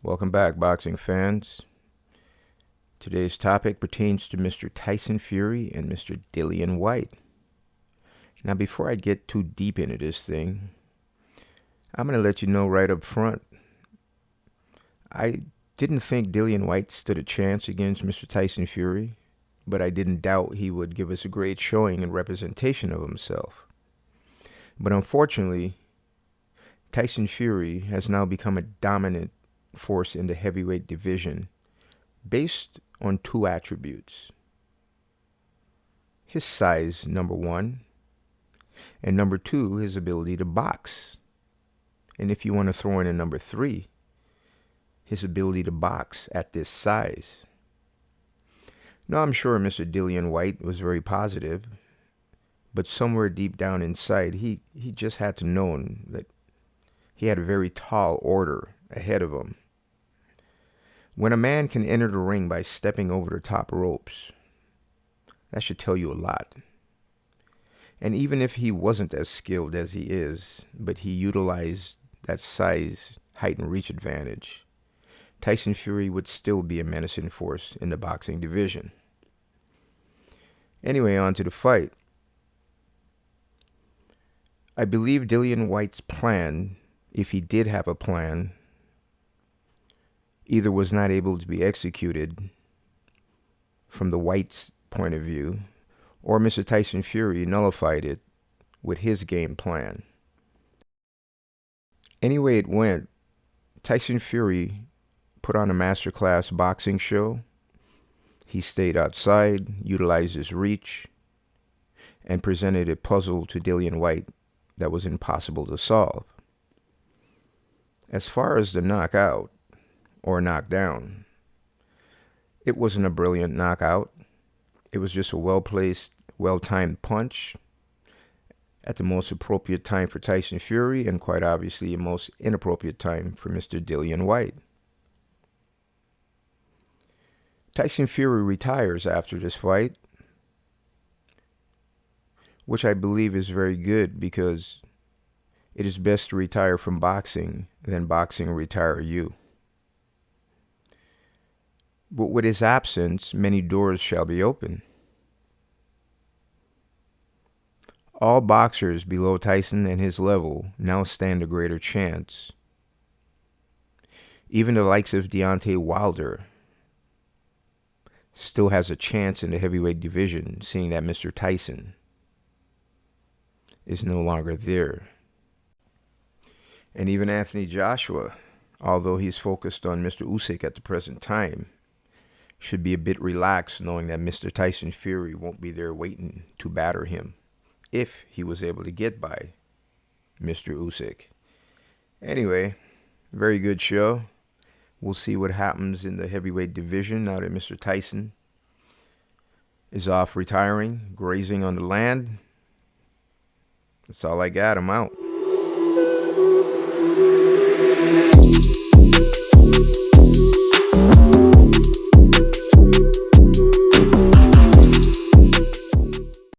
Welcome back, boxing fans. Today's topic pertains to Mr. Tyson Fury and Mr. Dillian Whyte. Now, before I get too deep into this thing, I'm going to let you know right up front, I didn't think Dillian Whyte stood a chance against Mr. Tyson Fury, but I didn't doubt he would give us a great showing and representation of himself. But unfortunately, Tyson Fury has now become a dominant force in the heavyweight division based on two attributes. His size, number one, and number two, his ability to box. And if you want to throw in a number three, his ability to box at this size. Now, I'm sure Mr. Dillian Whyte was very positive, but somewhere deep down inside, he just had to know that he had a very tall order ahead of him. When a man can enter the ring by stepping over the top ropes, that should tell you a lot. And even if he wasn't as skilled as he is, but he utilized that size, height, and reach advantage, Tyson Fury would still be a menacing force in the boxing division. Anyway, on to the fight. I believe Dillian Whyte's plan, if he did have a plan, either was not able to be executed from the Whyte's point of view, or Mr. Tyson Fury nullified it with his game plan. Any way it went, Tyson Fury put on a masterclass boxing show. He stayed outside, utilized his reach, and presented a puzzle to Dillian Whyte that was impossible to solve. As far as the knockout, or knockdown, it wasn't a brilliant knockout. It was just a well-placed, well-timed punch at the most appropriate time for Tyson Fury, and quite obviously a most inappropriate time for Mr. Dillian Whyte. Tyson Fury retires after this fight, which I believe is very good, because it is best to retire from boxing than boxing retire you. But with his absence, many doors shall be open. All boxers below Tyson and his level now stand a greater chance. Even the likes of Deontay Wilder still has a chance in the heavyweight division, seeing that Mr. Tyson is no longer there. And even Anthony Joshua, although he's focused on Mr. Usyk at the present time, should be a bit relaxed knowing that Mr. Tyson Fury won't be there waiting to batter him if he was able to get by Mr. Usyk. Anyway, very good show. We'll see what happens in the heavyweight division now that Mr. Tyson is off retiring, grazing on the land. That's all I got. I'm out.